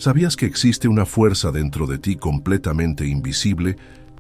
¿Sabías que existe una fuerza dentro de ti completamente invisible,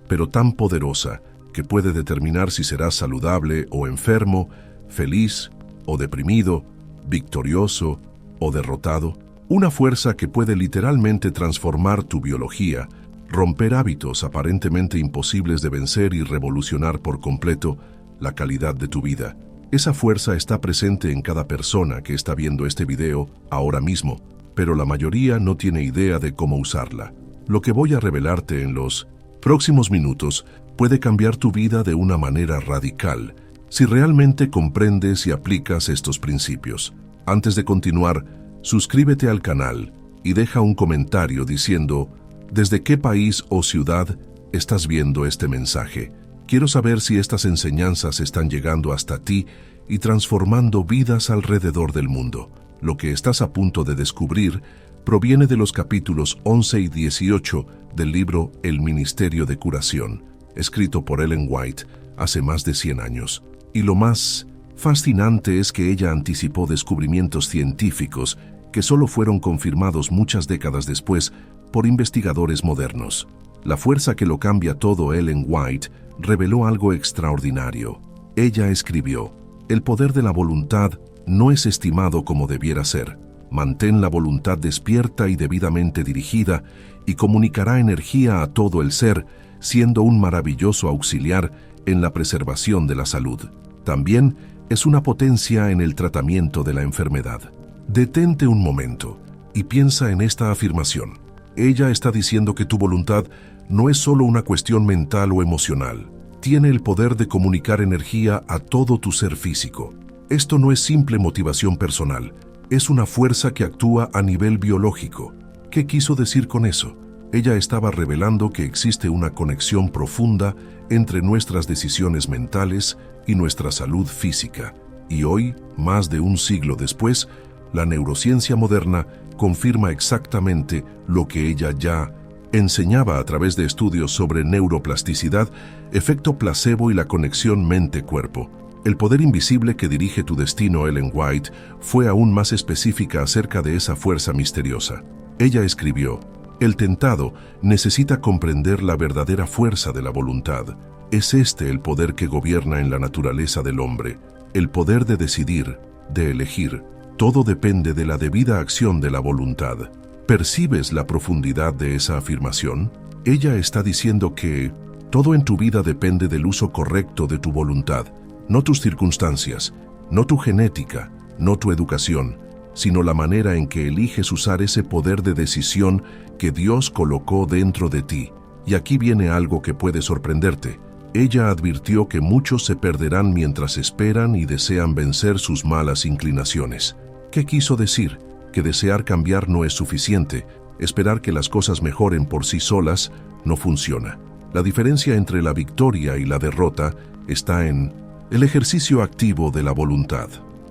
pero tan poderosa que puede determinar si serás saludable o enfermo, feliz o deprimido, victorioso o derrotado? Una fuerza que puede literalmente transformar tu biología, romper hábitos aparentemente imposibles de vencer y revolucionar por completo la calidad de tu vida. Esa fuerza está presente en cada persona que está viendo este video ahora mismo, pero la mayoría no tiene idea de cómo usarla. Lo que voy a revelarte en los próximos minutos puede cambiar tu vida de una manera radical si realmente comprendes y aplicas estos principios. Antes de continuar, suscríbete al canal y deja un comentario diciendo desde qué país o ciudad estás viendo este mensaje. Quiero saber si estas enseñanzas están llegando hasta ti y transformando vidas alrededor del mundo. Lo que estás a punto de descubrir proviene de los capítulos 11 y 18 del libro El Ministerio de Curación, escrito por Ellen White hace más de 100 años. Y lo más fascinante es que ella anticipó descubrimientos científicos que solo fueron confirmados muchas décadas después por investigadores modernos. La fuerza que lo cambia todo, Ellen White, reveló algo extraordinario. Ella escribió: el poder de la voluntad no es estimado como debiera ser. Mantén la voluntad despierta y debidamente dirigida y comunicará energía a todo el ser, siendo un maravilloso auxiliar en la preservación de la salud. También es una potencia en el tratamiento de la enfermedad. Detente un momento y piensa en esta afirmación. Ella está diciendo que tu voluntad no es solo una cuestión mental o emocional. Tiene el poder de comunicar energía a todo tu ser físico. Esto no es simple motivación personal, es una fuerza que actúa a nivel biológico. ¿Qué quiso decir con eso? Ella estaba revelando que existe una conexión profunda entre nuestras decisiones mentales y nuestra salud física. Y hoy, más de un siglo después, la neurociencia moderna confirma exactamente lo que ella ya enseñaba a través de estudios sobre neuroplasticidad, efecto placebo y la conexión mente-cuerpo. El poder invisible que dirige tu destino, Ellen White, fue aún más específica acerca de esa fuerza misteriosa. Ella escribió: el tentado necesita comprender la verdadera fuerza de la voluntad. Es este el poder que gobierna en la naturaleza del hombre, el poder de decidir, de elegir. Todo depende de la debida acción de la voluntad. ¿Percibes la profundidad de esa afirmación? Ella está diciendo que todo en tu vida depende del uso correcto de tu voluntad, no tus circunstancias, no tu genética, no tu educación, sino la manera en que eliges usar ese poder de decisión que Dios colocó dentro de ti. Y aquí viene algo que puede sorprenderte. Ella advirtió que muchos se perderán mientras esperan y desean vencer sus malas inclinaciones. ¿Qué quiso decir? Que desear cambiar no es suficiente. Esperar que las cosas mejoren por sí solas no funciona. La diferencia entre la victoria y la derrota está en el ejercicio activo de la voluntad.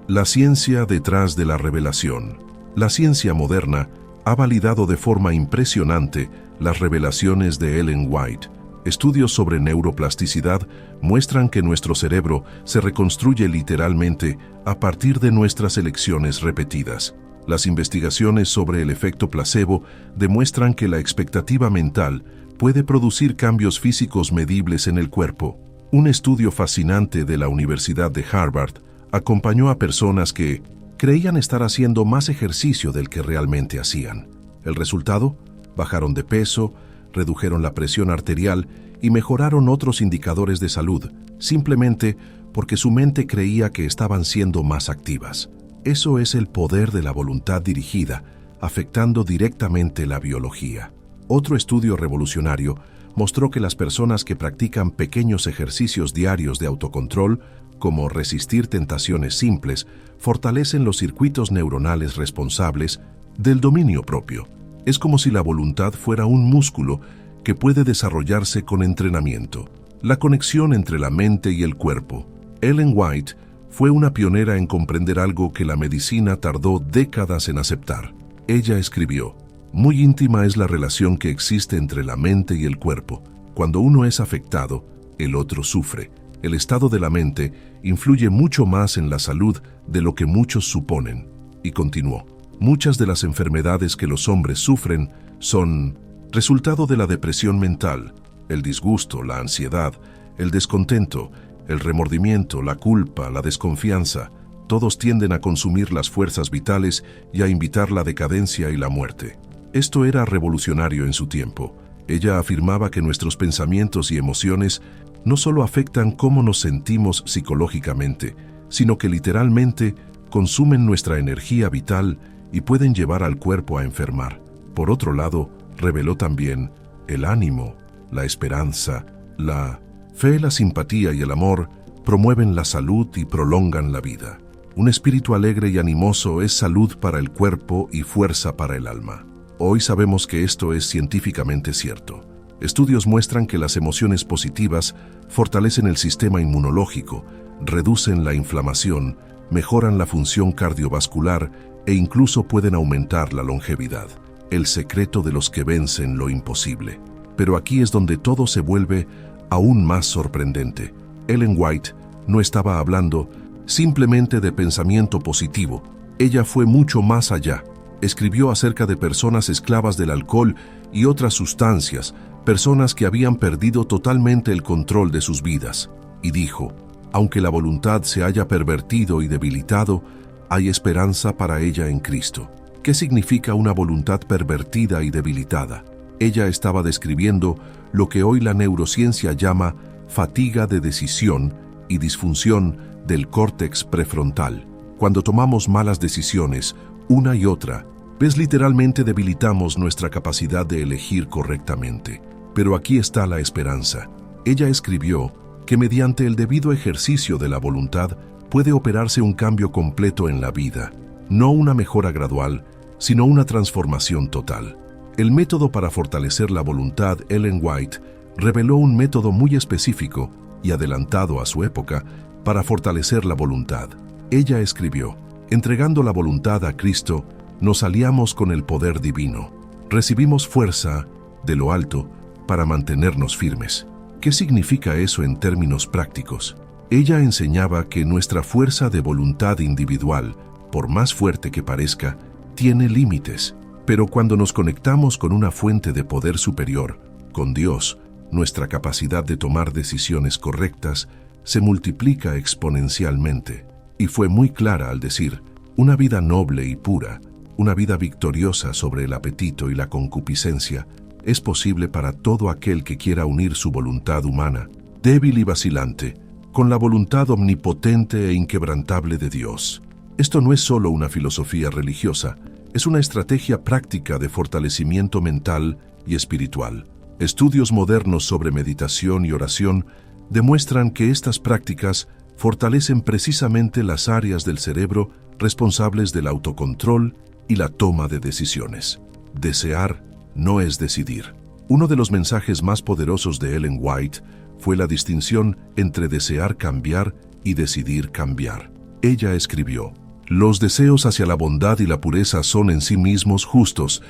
La ciencia detrás de la revelación. La ciencia moderna ha validado de forma impresionante las revelaciones de Ellen White. Estudios sobre neuroplasticidad muestran que nuestro cerebro se reconstruye literalmente a partir de nuestras elecciones repetidas. Las investigaciones sobre el efecto placebo demuestran que la expectativa mental puede producir cambios físicos medibles en el cuerpo. Un estudio fascinante de la Universidad de Harvard acompañó a personas que creían estar haciendo más ejercicio del que realmente hacían. El resultado: bajaron de peso, redujeron la presión arterial y mejoraron otros indicadores de salud, simplemente porque su mente creía que estaban siendo más activas. Eso es el poder de la voluntad dirigida, afectando directamente la biología. Otro estudio revolucionario mostró que las personas que practican pequeños ejercicios diarios de autocontrol, como resistir tentaciones simples, fortalecen los circuitos neuronales responsables del dominio propio. Es como si la voluntad fuera un músculo que puede desarrollarse con entrenamiento. La conexión entre la mente y el cuerpo. Ellen White fue una pionera en comprender algo que la medicina tardó décadas en aceptar. Ella escribió: muy íntima es la relación que existe entre la mente y el cuerpo. Cuando uno es afectado, el otro sufre. El estado de la mente influye mucho más en la salud de lo que muchos suponen. Y continuó: Muchas de las enfermedades que los hombres sufren son resultado de la depresión mental, el disgusto, la ansiedad, el descontento, el remordimiento, la culpa, la desconfianza. Todos tienden a consumir las fuerzas vitales y a invitar la decadencia y la muerte. Esto era revolucionario en su tiempo. Ella afirmaba que nuestros pensamientos y emociones no solo afectan cómo nos sentimos psicológicamente, sino que literalmente consumen nuestra energía vital y pueden llevar al cuerpo a enfermar. Por otro lado, reveló también el ánimo, la esperanza, la fe, la simpatía y el amor promueven la salud y prolongan la vida. Un espíritu alegre y animoso es salud para el cuerpo y fuerza para el alma. Hoy sabemos que esto es científicamente cierto. Estudios muestran que las emociones positivas fortalecen el sistema inmunológico, reducen la inflamación, mejoran la función cardiovascular e incluso pueden aumentar la longevidad. El secreto de los que vencen lo imposible. Pero aquí es donde todo se vuelve aún más sorprendente. Ellen White no estaba hablando simplemente de pensamiento positivo. Ella fue mucho más allá. Escribió acerca de personas esclavas del alcohol y otras sustancias, personas que habían perdido totalmente el control de sus vidas. Y dijo, aunque la voluntad se haya pervertido y debilitado, hay esperanza para ella en Cristo. ¿Qué significa una voluntad pervertida y debilitada? Ella estaba describiendo lo que hoy la neurociencia llama fatiga de decisión y disfunción del córtex prefrontal. Cuando tomamos malas decisiones, una y otra, literalmente debilitamos nuestra capacidad de elegir correctamente. Pero aquí está la esperanza. Ella escribió que mediante el debido ejercicio de la voluntad puede operarse un cambio completo en la vida, no una mejora gradual, sino una transformación total. El método para fortalecer la voluntad, Ellen White, reveló un método muy específico y adelantado a su época para fortalecer la voluntad. Ella escribió, entregando la voluntad a Cristo, nos aliamos con el poder divino. Recibimos fuerza de lo alto para mantenernos firmes. ¿Qué significa eso en términos prácticos? Ella enseñaba que nuestra fuerza de voluntad individual, por más fuerte que parezca, tiene límites. Pero cuando nos conectamos con una fuente de poder superior, con Dios, nuestra capacidad de tomar decisiones correctas se multiplica exponencialmente. Y fue muy clara al decir, una vida noble y pura, una vida victoriosa sobre el apetito y la concupiscencia, es posible para todo aquel que quiera unir su voluntad humana, débil y vacilante, con la voluntad omnipotente e inquebrantable de Dios. Esto no es solo una filosofía religiosa, es una estrategia práctica de fortalecimiento mental y espiritual. Estudios modernos sobre meditación y oración demuestran que estas prácticas fortalecen precisamente las áreas del cerebro responsables del autocontrol y la toma de decisiones. Desear no es decidir. Uno de los mensajes más poderosos de Ellen White fue la distinción entre desear cambiar y decidir cambiar. Ella escribió, los deseos hacia la bondad y la pureza son en sí mismos justos,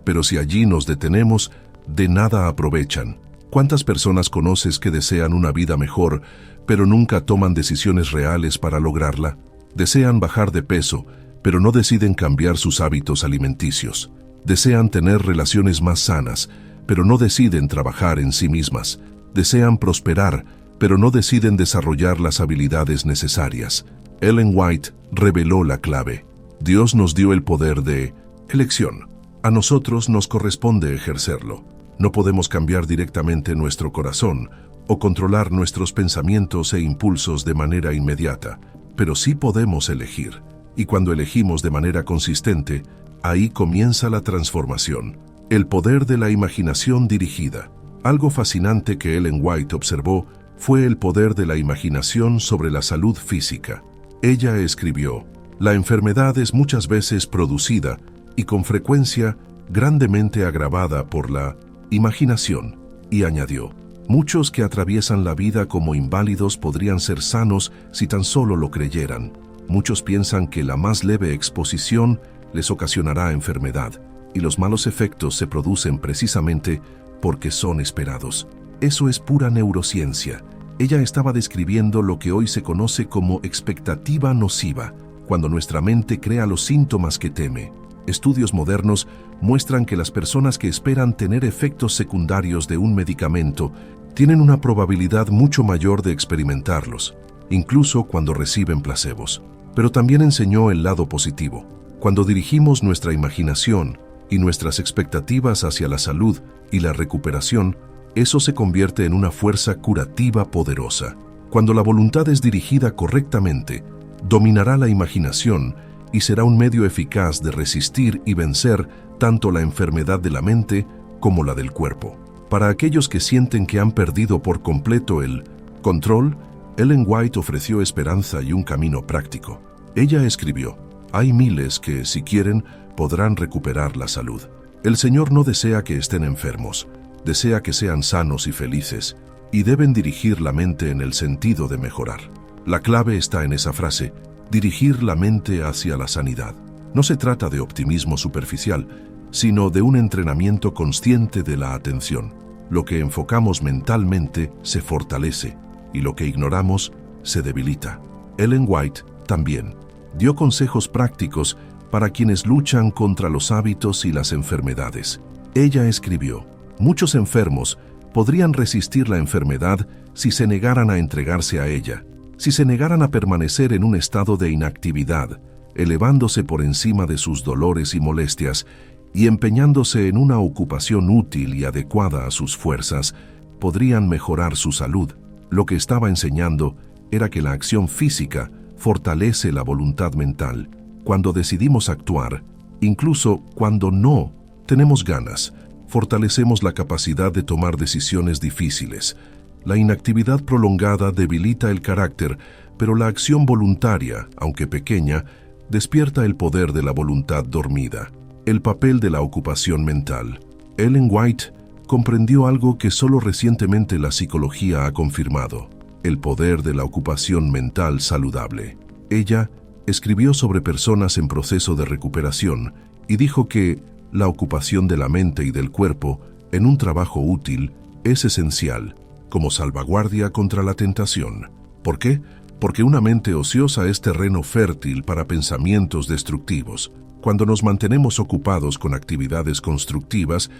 pero si allí nos detenemos, de nada aprovechan. ¿Cuántas personas conoces que desean una vida mejor, pero nunca toman decisiones reales para lograrla? Desean bajar de peso, pero no deciden cambiar sus hábitos alimenticios. Desean tener relaciones más sanas, pero no deciden trabajar en sí mismas. Desean prosperar, pero no deciden desarrollar las habilidades necesarias. Ellen White reveló la clave. Dios nos dio el poder de elección. A nosotros nos corresponde ejercerlo. No podemos cambiar directamente nuestro corazón o controlar nuestros pensamientos e impulsos de manera inmediata, pero sí podemos elegir. Y cuando elegimos de manera consistente, ahí comienza la transformación. El poder de la imaginación dirigida. Algo fascinante que Ellen White observó fue el poder de la imaginación sobre la salud física. Ella escribió, la enfermedad es muchas veces producida y con frecuencia grandemente agravada por la imaginación, y añadió, muchos que atraviesan la vida como inválidos podrían ser sanos si tan solo lo creyeran. Muchos piensan que la más leve exposición les ocasionará enfermedad, y los malos efectos se producen precisamente porque son esperados. Eso es pura neurociencia. Ella estaba describiendo lo que hoy se conoce como expectativa nociva, cuando nuestra mente crea los síntomas que teme. Estudios modernos muestran que las personas que esperan tener efectos secundarios de un medicamento tienen una probabilidad mucho mayor de experimentarlos, incluso cuando reciben placebos. Pero también enseñó el lado positivo. Cuando dirigimos nuestra imaginación y nuestras expectativas hacia la salud y la recuperación, eso se convierte en una fuerza curativa poderosa. Cuando la voluntad es dirigida correctamente, dominará la imaginación y será un medio eficaz de resistir y vencer tanto la enfermedad de la mente como la del cuerpo. Para aquellos que sienten que han perdido por completo el control, Ellen White ofreció esperanza y un camino práctico. Ella escribió: «Hay miles que, si quieren, podrán recuperar la salud. El Señor no desea que estén enfermos, desea que sean sanos y felices, y deben dirigir la mente en el sentido de mejorar». La clave está en esa frase: dirigir la mente hacia la sanidad. No se trata de optimismo superficial, sino de un entrenamiento consciente de la atención. Lo que enfocamos mentalmente se fortalece y lo que ignoramos se debilita. Ellen White también dio consejos prácticos para quienes luchan contra los hábitos y las enfermedades. Ella escribió: «Muchos enfermos podrían resistir la enfermedad si se negaran a entregarse a ella, si se negaran a permanecer en un estado de inactividad, elevándose por encima de sus dolores y molestias y empeñándose en una ocupación útil y adecuada a sus fuerzas, podrían mejorar su salud». Lo que estaba enseñando era que la acción física fortalece la voluntad mental. Cuando decidimos actuar, incluso cuando no tenemos ganas, fortalecemos la capacidad de tomar decisiones difíciles. La inactividad prolongada debilita el carácter, pero la acción voluntaria, aunque pequeña, despierta el poder de la voluntad dormida. El papel de la ocupación mental. Ellen White comprendió algo que solo recientemente la psicología ha confirmado: el poder de la ocupación mental saludable. Ella escribió sobre personas en proceso de recuperación y dijo que la ocupación de la mente y del cuerpo en un trabajo útil es esencial como salvaguardia contra la tentación. ¿Por qué? Porque una mente ociosa es terreno fértil para pensamientos destructivos. Cuando nos mantenemos ocupados con actividades constructivas,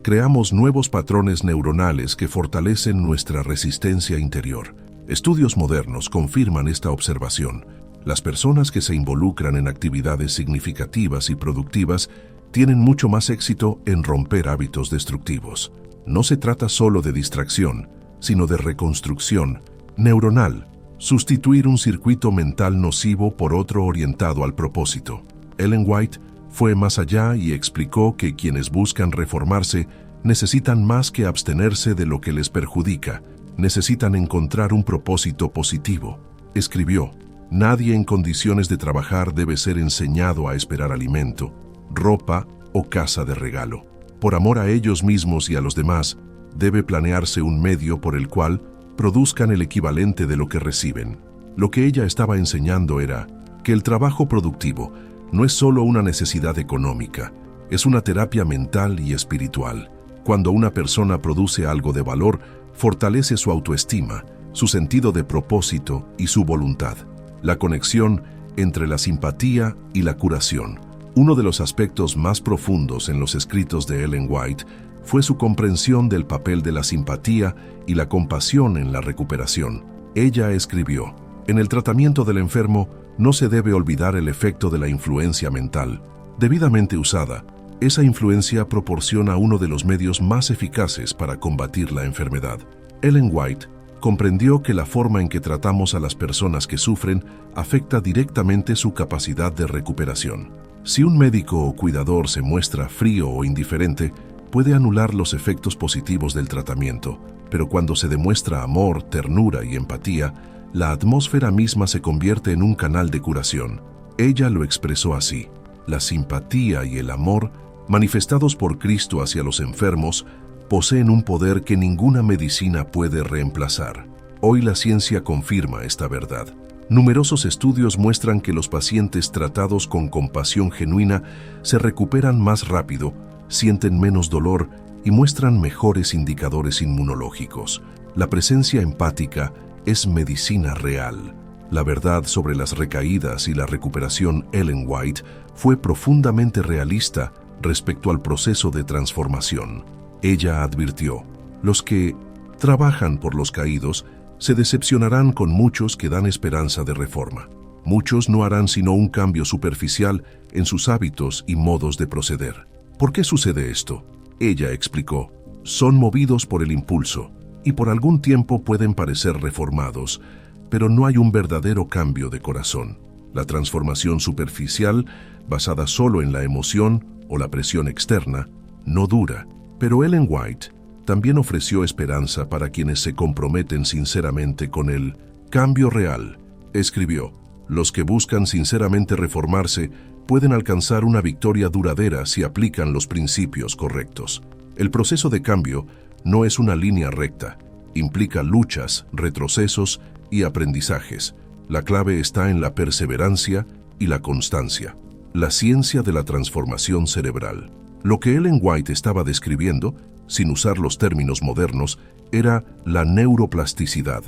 creamos nuevos patrones neuronales que fortalecen nuestra resistencia interior. Estudios modernos confirman esta observación. Las personas que se involucran en actividades significativas y productivas tienen mucho más éxito en romper hábitos destructivos. No se trata solo de distracción, sino de reconstrucción neuronal, sustituir un circuito mental nocivo por otro orientado al propósito. Ellen White fue más allá y explicó que quienes buscan reformarse necesitan más que abstenerse de lo que les perjudica, necesitan encontrar un propósito positivo. Escribió: «Nadie en condiciones de trabajar debe ser enseñado a esperar alimento, ropa o casa de regalo. Por amor a ellos mismos y a los demás, debe planearse un medio por el cual produzcan el equivalente de lo que reciben». Lo que ella estaba enseñando era que el trabajo productivo no es solo una necesidad económica, es una terapia mental y espiritual. Cuando una persona produce algo de valor, fortalece su autoestima, su sentido de propósito y su voluntad. La conexión entre la simpatía y la curación. Uno de los aspectos más profundos en los escritos de Ellen White fue su comprensión del papel de la simpatía y la compasión en la recuperación. Ella escribió: «En el tratamiento del enfermo no se debe olvidar el efecto de la influencia mental. Debidamente usada, esa influencia proporciona uno de los medios más eficaces para combatir la enfermedad». Ellen White comprendió que la forma en que tratamos a las personas que sufren afecta directamente su capacidad de recuperación. Si un médico o cuidador se muestra frío o indiferente, puede anular los efectos positivos del tratamiento, pero cuando se demuestra amor, ternura y empatía, la atmósfera misma se convierte en un canal de curación. Ella lo expresó así: «La simpatía y el amor, manifestados por Cristo hacia los enfermos, poseen un poder que ninguna medicina puede reemplazar». Hoy la ciencia confirma esta verdad. Numerosos estudios muestran que los pacientes tratados con compasión genuina se recuperan más rápido, sienten menos dolor y muestran mejores indicadores inmunológicos. La presencia empática es medicina real. La verdad sobre las recaídas y la recuperación Ellen White fue profundamente realista respecto al proceso de transformación. Ella advirtió: los que trabajan por los caídos se decepcionarán con muchos que dan esperanza de reforma. Muchos no harán sino un cambio superficial en sus hábitos y modos de proceder. ¿Por qué sucede esto? Ella explicó: son movidos por el impulso y por algún tiempo pueden parecer reformados, pero no hay un verdadero cambio de corazón. La transformación superficial, basada solo en la emoción o la presión externa, no dura. Pero Ellen White también ofreció esperanza para quienes se comprometen sinceramente con el cambio real. Escribió: los que buscan sinceramente reformarse pueden alcanzar una victoria duradera si aplican los principios correctos. El proceso de cambio no es una línea recta, implica luchas, retrocesos y aprendizajes. La clave está en la perseverancia y la constancia. La ciencia de la transformación cerebral. Lo que Ellen White estaba describiendo, sin usar los términos modernos, era la neuroplasticidad,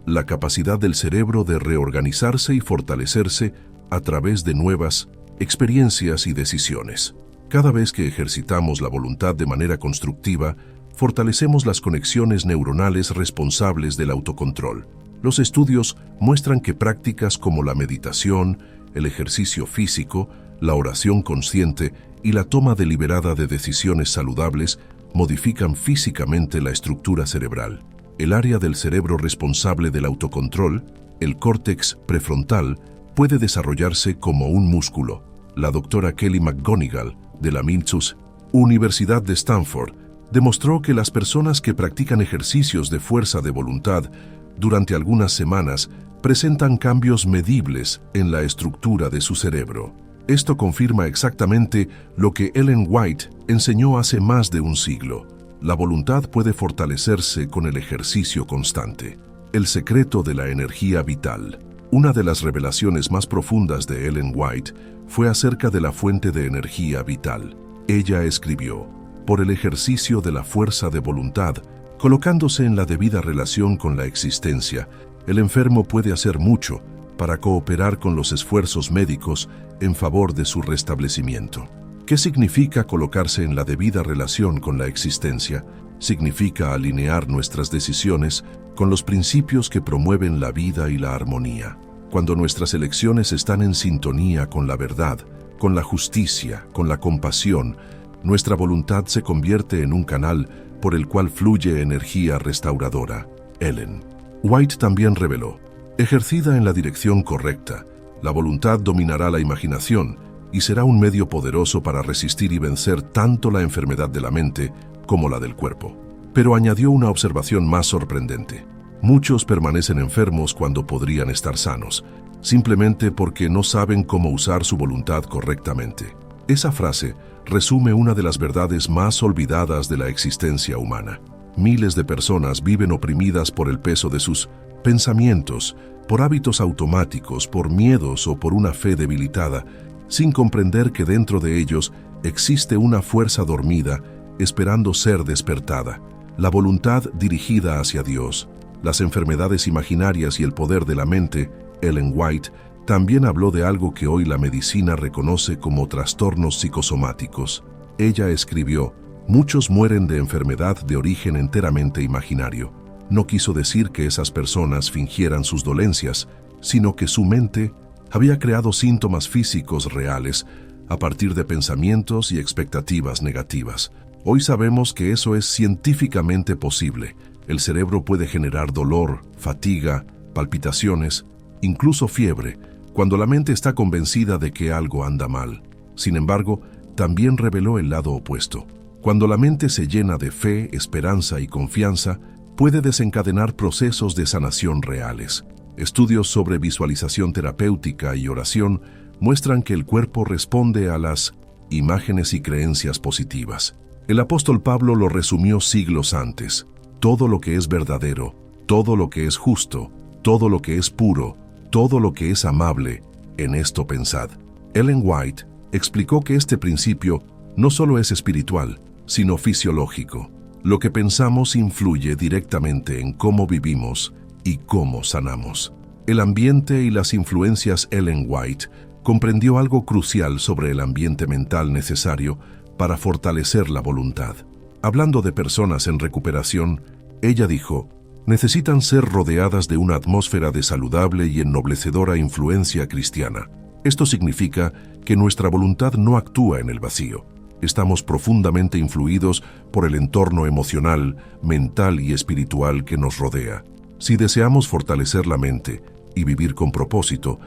la capacidad del cerebro de reorganizarse y fortalecerse a través de nuevas experiencias y decisiones. Cada vez que ejercitamos la voluntad de manera constructiva, fortalecemos las conexiones neuronales responsables del autocontrol. Los estudios muestran que prácticas como la meditación, el ejercicio físico, la oración consciente y la toma deliberada de decisiones saludables modifican físicamente la estructura cerebral. El área del cerebro responsable del autocontrol, el córtex prefrontal, puede desarrollarse como un músculo. La doctora Kelly McGonigal, de la Mills Universidad de Stanford, demostró que las personas que practican ejercicios de fuerza de voluntad durante algunas semanas presentan cambios medibles en la estructura de su cerebro. Esto confirma exactamente lo que Ellen White enseñó hace más de un siglo. La voluntad puede fortalecerse con el ejercicio constante. El secreto de la energía vital. Una de las revelaciones más profundas de Ellen White fue acerca de la fuente de energía vital. Ella escribió: por el ejercicio de la fuerza de voluntad, colocándose en la debida relación con la existencia, el enfermo puede hacer mucho para cooperar con los esfuerzos médicos en favor de su restablecimiento. ¿Qué significa colocarse en la debida relación con la existencia? Significa alinear nuestras decisiones con los principios que promueven la vida y la armonía. Cuando nuestras elecciones están en sintonía con la verdad, con la justicia, con la compasión, nuestra voluntad se convierte en un canal por el cual fluye energía restauradora. Ellen White también reveló: ejercida en la dirección correcta, la voluntad dominará la imaginación y será un medio poderoso para resistir y vencer tanto la enfermedad de la mente como la del cuerpo. Pero añadió una observación más sorprendente: muchos permanecen enfermos cuando podrían estar sanos, simplemente porque no saben cómo usar su voluntad correctamente. Esa frase resume una de las verdades más olvidadas de la existencia humana. Miles de personas viven oprimidas por el peso de sus pensamientos, por hábitos automáticos, por miedos o por una fe debilitada, sin comprender que dentro de ellos existe una fuerza dormida esperando ser despertada. La voluntad dirigida hacia Dios, las enfermedades imaginarias y el poder de la mente. Ellen White también habló de algo que hoy la medicina reconoce como trastornos psicosomáticos. Ella escribió: muchos mueren de enfermedad de origen enteramente imaginario. No quiso decir que esas personas fingieran sus dolencias, sino que su mente había creado síntomas físicos reales a partir de pensamientos y expectativas negativas. Hoy sabemos que eso es científicamente posible. El cerebro puede generar dolor, fatiga, palpitaciones, incluso fiebre, cuando la mente está convencida de que algo anda mal. Sin embargo, también reveló el lado opuesto. Cuando la mente se llena de fe, esperanza y confianza, puede desencadenar procesos de sanación reales. Estudios sobre visualización terapéutica y oración muestran que el cuerpo responde a las imágenes y creencias positivas. El apóstol Pablo lo resumió siglos antes: todo lo que es verdadero, todo lo que es justo, todo lo que es puro, todo lo que es amable, en esto pensad. Ellen White explicó que este principio no solo es espiritual, sino fisiológico. Lo que pensamos influye directamente en cómo vivimos y cómo sanamos. El ambiente y las influencias. Ellen White comprendió algo crucial sobre el ambiente mental necesario para fortalecer la voluntad. Hablando de personas en recuperación, ella dijo: necesitan ser rodeadas de una atmósfera de saludable y ennoblecedora influencia cristiana. Esto significa que nuestra voluntad no actúa en el vacío. Estamos profundamente influidos por el entorno emocional, mental y espiritual que nos rodea. Si deseamos fortalecer la mente y vivir con propósito,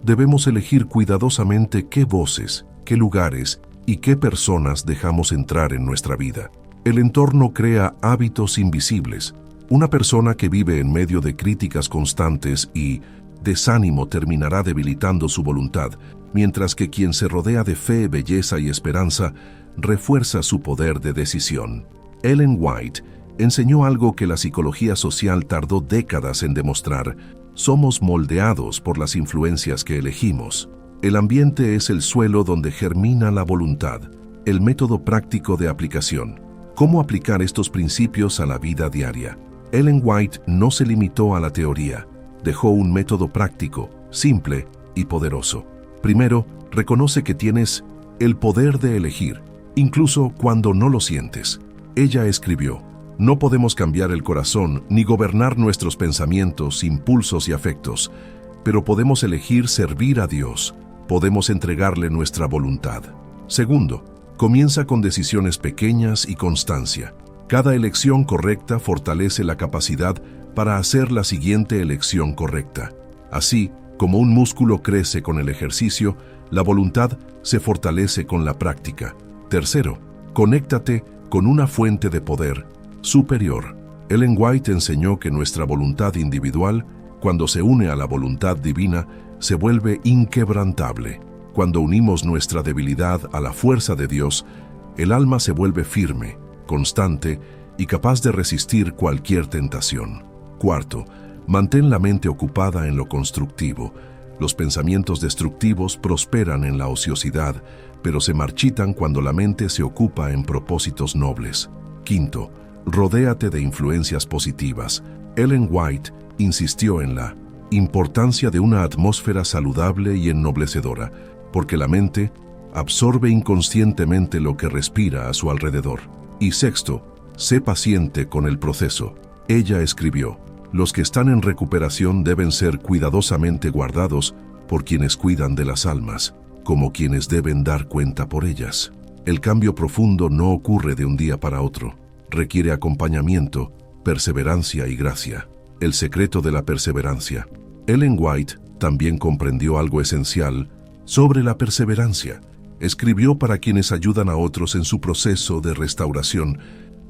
debemos elegir cuidadosamente qué voces, qué lugares y qué personas dejamos entrar en nuestra vida. El entorno crea hábitos invisibles. Una persona que vive en medio de críticas constantes y desánimo terminará debilitando su voluntad, mientras que quien se rodea de fe, belleza y esperanza refuerza su poder de decisión. Ellen White enseñó algo que la psicología social tardó décadas en demostrar: somos moldeados por las influencias que elegimos. El ambiente es el suelo donde germina la voluntad. El método práctico de aplicación. ¿Cómo aplicar estos principios a la vida diaria? Ellen White no se limitó a la teoría. Dejó un método práctico, simple y poderoso. Primero, reconoce que tienes el poder de elegir, incluso cuando no lo sientes. Ella escribió: no podemos cambiar el corazón ni gobernar nuestros pensamientos, impulsos y afectos, pero podemos elegir servir a Dios. Podemos entregarle nuestra voluntad. Segundo, comienza con decisiones pequeñas y constancia. Cada elección correcta fortalece la capacidad para hacer la siguiente elección correcta. Así, como un músculo crece con el ejercicio, la voluntad se fortalece con la práctica. Tercero, conéctate con una fuente de poder superior. Ellen White enseñó que nuestra voluntad individual, cuando se une a la voluntad divina, se vuelve inquebrantable. Cuando unimos nuestra debilidad a la fuerza de Dios, el alma se vuelve firme, constante y capaz de resistir cualquier tentación. Cuarto, mantén la mente ocupada en lo constructivo. Los pensamientos destructivos prosperan en la ociosidad, pero se marchitan cuando la mente se ocupa en propósitos nobles. Quinto, rodéate de influencias positivas. Ellen White insistió en la importancia de una atmósfera saludable y ennoblecedora, porque la mente absorbe inconscientemente lo que respira a su alrededor. Y sexto, sé paciente con el proceso. Ella escribió: los que están en recuperación deben ser cuidadosamente guardados por quienes cuidan de las almas, como quienes deben dar cuenta por ellas. El cambio profundo no ocurre de un día para otro. Requiere acompañamiento, perseverancia y gracia. El secreto de la perseverancia. Ellen White también comprendió algo esencial sobre la perseverancia. Escribió para quienes ayudan a otros en su proceso de restauración: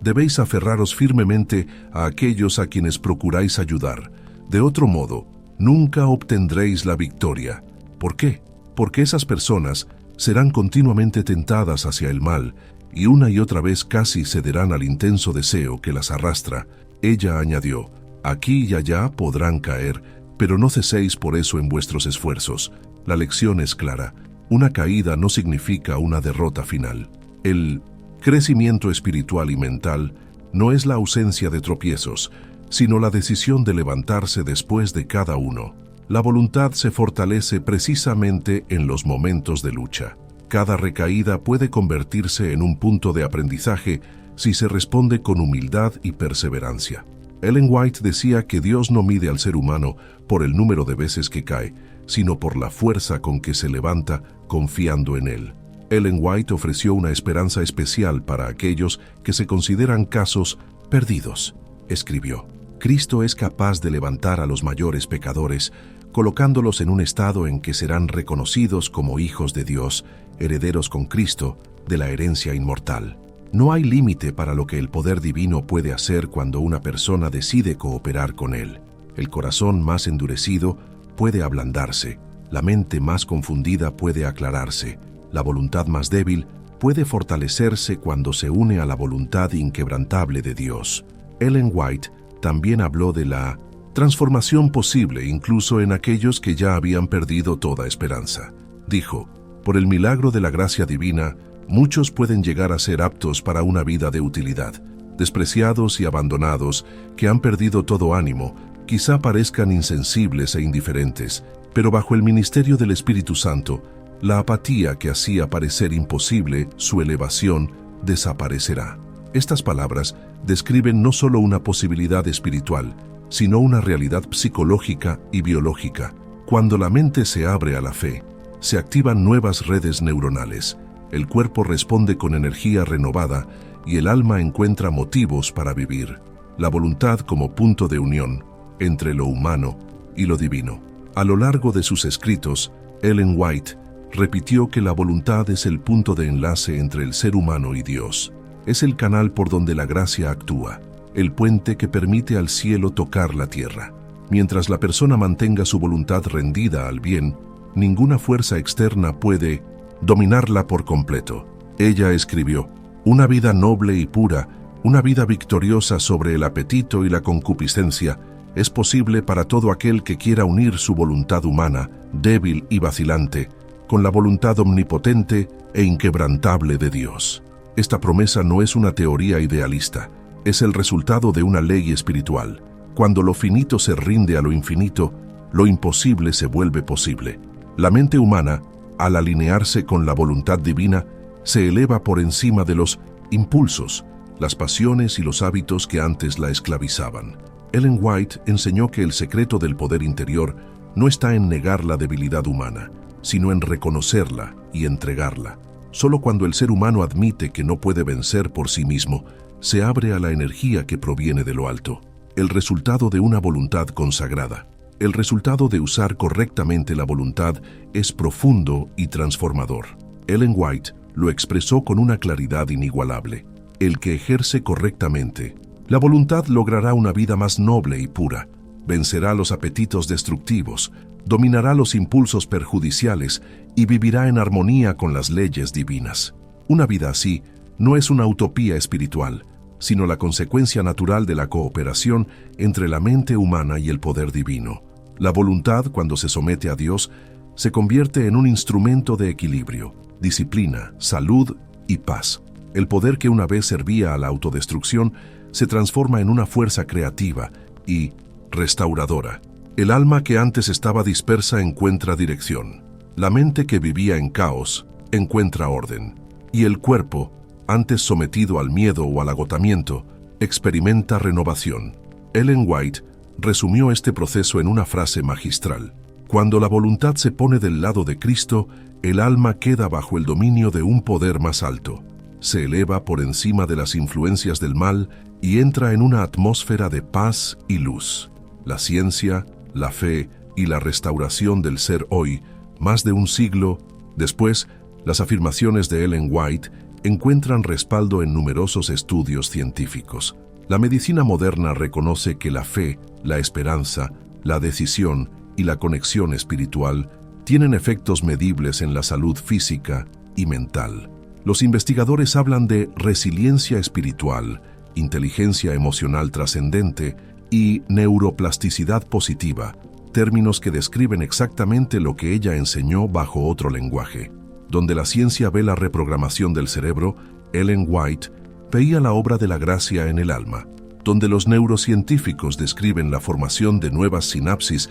debéis aferraros firmemente a aquellos a quienes procuráis ayudar. De otro modo, nunca obtendréis la victoria. ¿Por qué? Porque esas personas serán continuamente tentadas hacia el mal y una y otra vez casi cederán al intenso deseo que las arrastra. Ella añadió: aquí y allá podrán caer, pero no ceséis por eso en vuestros esfuerzos. La lección es clara: una caída no significa una derrota final. El crecimiento espiritual y mental no es la ausencia de tropiezos, sino la decisión de levantarse después de cada uno. La voluntad se fortalece precisamente en los momentos de lucha. Cada recaída puede convertirse en un punto de aprendizaje si se responde con humildad y perseverancia. Ellen White decía que Dios no mide al ser humano por el número de veces que cae, sino por la fuerza con que se levanta confiando en Él. Ellen White ofreció una esperanza especial para aquellos que se consideran casos perdidos. Escribió: Cristo es capaz de levantar a los mayores pecadores, colocándolos en un estado en que serán reconocidos como hijos de Dios, herederos con Cristo de la herencia inmortal. No hay límite para lo que el poder divino puede hacer cuando una persona decide cooperar con Él. El corazón más endurecido puede ablandarse, la mente más confundida puede aclararse, la voluntad más débil puede fortalecerse cuando se une a la voluntad inquebrantable de Dios. Ellen White también habló de la transformación posible incluso en aquellos que ya habían perdido toda esperanza. Dijo: por el milagro de la gracia divina, muchos pueden llegar a ser aptos para una vida de utilidad. Despreciados y abandonados, que han perdido todo ánimo, Quizá parezcan insensibles e indiferentes, pero bajo el ministerio del Espíritu Santo, la apatía que hacía parecer imposible su elevación desaparecerá. Estas palabras describen no solo una posibilidad espiritual, sino una realidad psicológica y biológica. Cuando la mente se abre a la fe, se activan nuevas redes neuronales, el cuerpo responde con energía renovada y el alma encuentra motivos para vivir. La voluntad como punto de unión entre lo humano y lo divino. A lo largo de sus escritos, Ellen White repitió que la voluntad es el punto de enlace entre el ser humano y Dios. Es el canal por donde la gracia actúa, el puente que permite al cielo tocar la tierra. Mientras la persona mantenga su voluntad rendida al bien, ninguna fuerza externa puede dominarla por completo. Ella escribió: una vida noble y pura, una vida victoriosa sobre el apetito y la concupiscencia, es posible para todo aquel que quiera unir su voluntad humana, débil y vacilante, con la voluntad omnipotente e inquebrantable de Dios. Esta promesa no es una teoría idealista, es el resultado de una ley espiritual. Cuando lo finito se rinde a lo infinito, lo imposible se vuelve posible. La mente humana, al alinearse con la voluntad divina, se eleva por encima de los impulsos, las pasiones y los hábitos que antes la esclavizaban. Ellen White enseñó que el secreto del poder interior no está en negar la debilidad humana, sino en reconocerla y entregarla. Solo cuando el ser humano admite que no puede vencer por sí mismo, se abre a la energía que proviene de lo alto. El resultado de una voluntad consagrada. El resultado de usar correctamente la voluntad es profundo y transformador. Ellen White lo expresó con una claridad inigualable. El que ejerce correctamente la voluntad logrará una vida más noble y pura, vencerá los apetitos destructivos, dominará los impulsos perjudiciales y vivirá en armonía con las leyes divinas. Una vida así no es una utopía espiritual, sino la consecuencia natural de la cooperación entre la mente humana y el poder divino. La voluntad, cuando se somete a Dios, se convierte en un instrumento de equilibrio, disciplina, salud y paz. El poder que una vez servía a la autodestrucción se transforma en una fuerza creativa y restauradora. El alma que antes estaba dispersa encuentra dirección. La mente que vivía en caos encuentra orden. Y el cuerpo, antes sometido al miedo o al agotamiento, experimenta renovación. Ellen White resumió este proceso en una frase magistral: cuando la voluntad se pone del lado de Cristo, el alma queda bajo el dominio de un poder más alto. Se eleva por encima de las influencias del mal y entra en una atmósfera de paz y luz. La ciencia, la fe y la restauración del ser hoy, más de un siglo después, las afirmaciones de Ellen White encuentran respaldo en numerosos estudios científicos. La medicina moderna reconoce que la fe, la esperanza, la decisión y la conexión espiritual tienen efectos medibles en la salud física y mental. Los investigadores hablan de resiliencia espiritual, inteligencia emocional trascendente y neuroplasticidad positiva, términos que describen exactamente lo que ella enseñó bajo otro lenguaje. Donde la ciencia ve la reprogramación del cerebro, Ellen White veía la obra de la gracia en el alma. Donde los neurocientíficos describen la formación de nuevas sinapsis,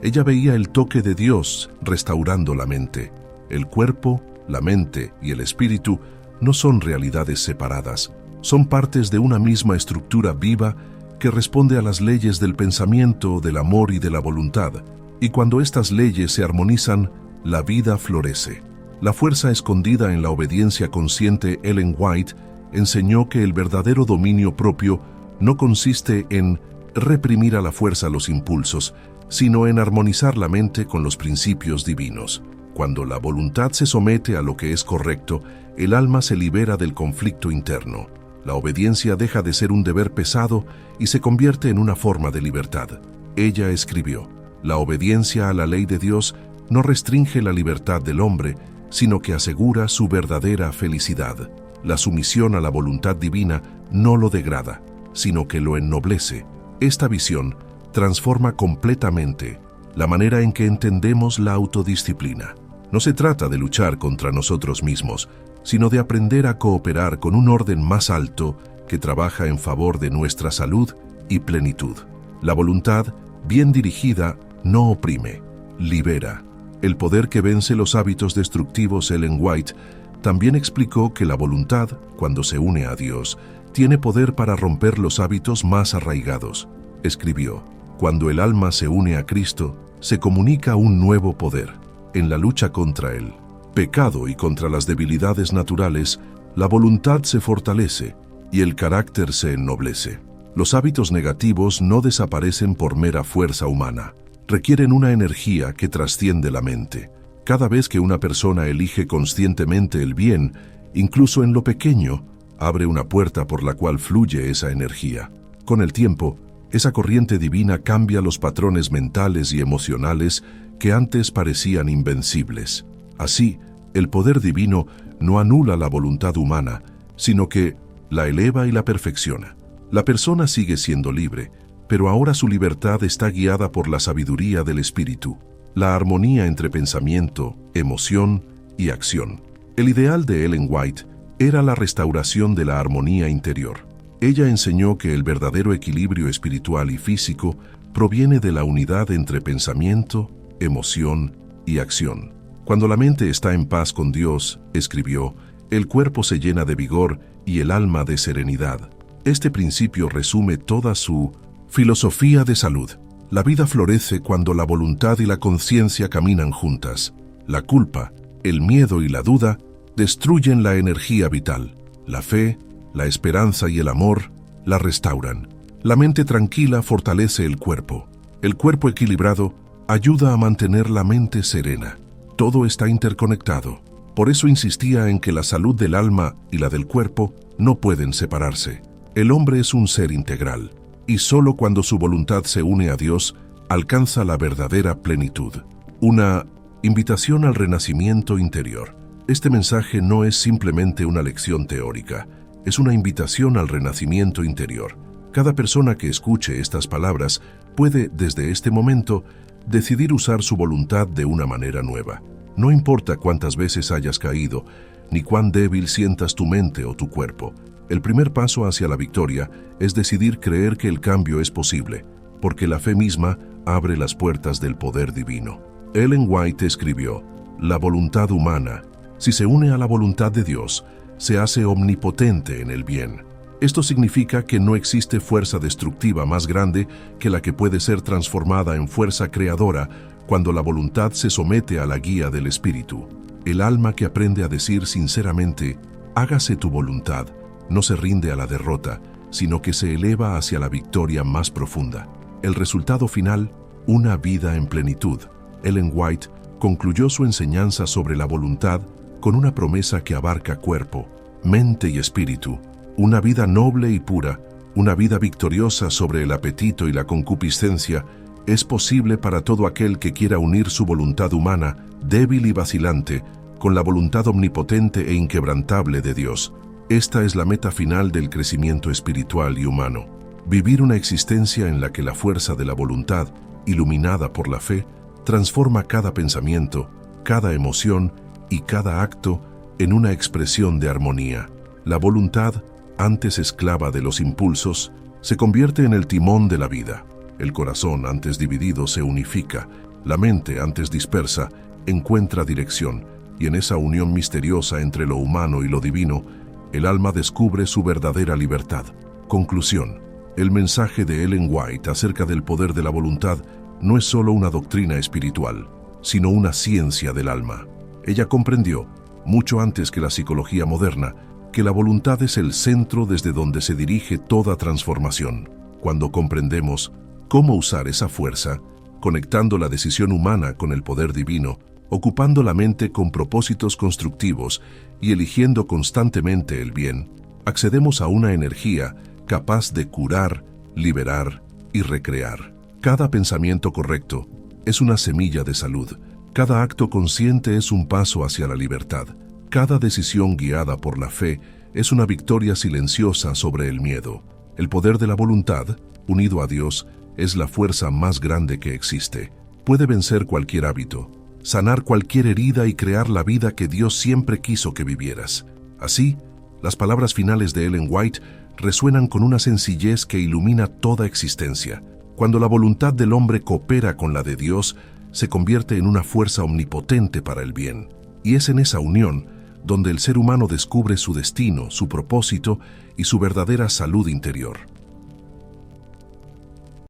ella veía el toque de Dios restaurando la mente. El cuerpo, la mente y el espíritu no son realidades separadas, son partes de una misma estructura viva que responde a las leyes del pensamiento, del amor y de la voluntad. Y cuando estas leyes se armonizan, la vida florece. La fuerza escondida en la obediencia consciente. Ellen White enseñó que el verdadero dominio propio no consiste en reprimir a la fuerza los impulsos, sino en armonizar la mente con los principios divinos. Cuando la voluntad se somete a lo que es correcto, el alma se libera del conflicto interno. La obediencia deja de ser un deber pesado y se convierte en una forma de libertad. Ella escribió: la obediencia a la ley de Dios no restringe la libertad del hombre, sino que asegura su verdadera felicidad. La sumisión a la voluntad divina no lo degrada, sino que lo ennoblece. Esta visión transforma completamente la manera en que entendemos la autodisciplina. No se trata de luchar contra nosotros mismos, sino de aprender a cooperar con un orden más alto que trabaja en favor de nuestra salud y plenitud. La voluntad Bien dirigida, no oprime, libera. El poder que vence los hábitos destructivos. Ellen White también explicó que la voluntad, cuando se une a Dios, tiene poder para romper los hábitos más arraigados. Escribió: cuando el alma se une a Cristo, se comunica un nuevo poder. En la lucha contra el pecado y contra las debilidades naturales, la voluntad se fortalece y el carácter se ennoblece. Los hábitos negativos no desaparecen por mera fuerza humana. Requieren una energía que trasciende la mente. Cada vez que una persona elige conscientemente el bien, incluso en lo pequeño, abre una puerta por la cual fluye esa energía. Con el tiempo, esa corriente divina cambia los patrones mentales y emocionales que antes parecían invencibles. Así, el poder divino no anula la voluntad humana, sino que la eleva y la perfecciona. La persona sigue siendo libre, pero ahora su libertad está guiada por la sabiduría del espíritu, la armonía entre pensamiento, emoción y acción. El ideal de Ellen White era la restauración de la armonía interior. Ella enseñó que el verdadero equilibrio espiritual y físico proviene de la unidad entre pensamiento, emoción y acción. Cuando la mente está en paz con Dios, escribió, el cuerpo se llena de vigor y el alma de serenidad. Este principio resume toda su filosofía de salud. La vida florece cuando la voluntad y la conciencia caminan juntas. La culpa, el miedo y la duda destruyen la energía vital. La fe, la esperanza y el amor la restauran. La mente tranquila fortalece el cuerpo. El cuerpo equilibrado ayuda a mantener la mente serena. Todo está interconectado. Por eso insistía en que la salud del alma y la del cuerpo no pueden separarse. El hombre es un ser integral, y solo cuando su voluntad se une a Dios, alcanza la verdadera plenitud. Una invitación al renacimiento interior. Este mensaje no es simplemente una lección teórica, es una invitación al renacimiento interior. Cada persona que escuche estas palabras puede, desde este momento, decidir usar su voluntad de una manera nueva. No importa cuántas veces hayas caído, ni cuán débil sientas tu mente o tu cuerpo. El primer paso hacia la victoria es decidir creer que el cambio es posible, porque la fe misma abre las puertas del poder divino. Ellen White escribió, la voluntad humana, si se une a la voluntad de Dios, se hace omnipotente en el bien. Esto significa que no existe fuerza destructiva más grande que la que puede ser transformada en fuerza creadora cuando la voluntad se somete a la guía del Espíritu. El alma que aprende a decir sinceramente, hágase tu voluntad, no se rinde a la derrota, sino que se eleva hacia la victoria más profunda. El resultado final, una vida en plenitud. Ellen White concluyó su enseñanza sobre la voluntad con una promesa que abarca cuerpo, mente y espíritu. Una vida noble y pura, una vida victoriosa sobre el apetito y la concupiscencia, es posible para todo aquel que quiera unir su voluntad humana, débil y vacilante, con la voluntad omnipotente e inquebrantable de Dios. Esta es la meta final del crecimiento espiritual y humano. Vivir una existencia en la que la fuerza de la voluntad, iluminada por la fe, transforma cada pensamiento, cada emoción y cada acto en una expresión de armonía. La voluntad, antes esclava de los impulsos, se convierte en el timón de la vida. El corazón, antes dividido, se unifica. La mente, antes dispersa, encuentra dirección, y en esa unión misteriosa entre lo humano y lo divino, el alma descubre su verdadera libertad. Conclusión. El mensaje de Ellen White acerca del poder de la voluntad no es solo una doctrina espiritual, sino una ciencia del alma. Ella comprendió, mucho antes que la psicología moderna, que la voluntad es el centro desde donde se dirige toda transformación. Cuando comprendemos cómo usar esa fuerza, conectando la decisión humana con el poder divino, ocupando la mente con propósitos constructivos y eligiendo constantemente el bien, accedemos a una energía capaz de curar, liberar y recrear. Cada pensamiento correcto es una semilla de salud. Cada acto consciente es un paso hacia la libertad. Cada decisión guiada por la fe es una victoria silenciosa sobre el miedo. El poder de la voluntad, unido a Dios, es la fuerza más grande que existe. Puede vencer cualquier hábito, sanar cualquier herida y crear la vida que Dios siempre quiso que vivieras. Así, las palabras finales de Ellen White resuenan con una sencillez que ilumina toda existencia. Cuando la voluntad del hombre coopera con la de Dios, se convierte en una fuerza omnipotente para el bien. Y es en esa unión donde el ser humano descubre su destino, su propósito y su verdadera salud interior.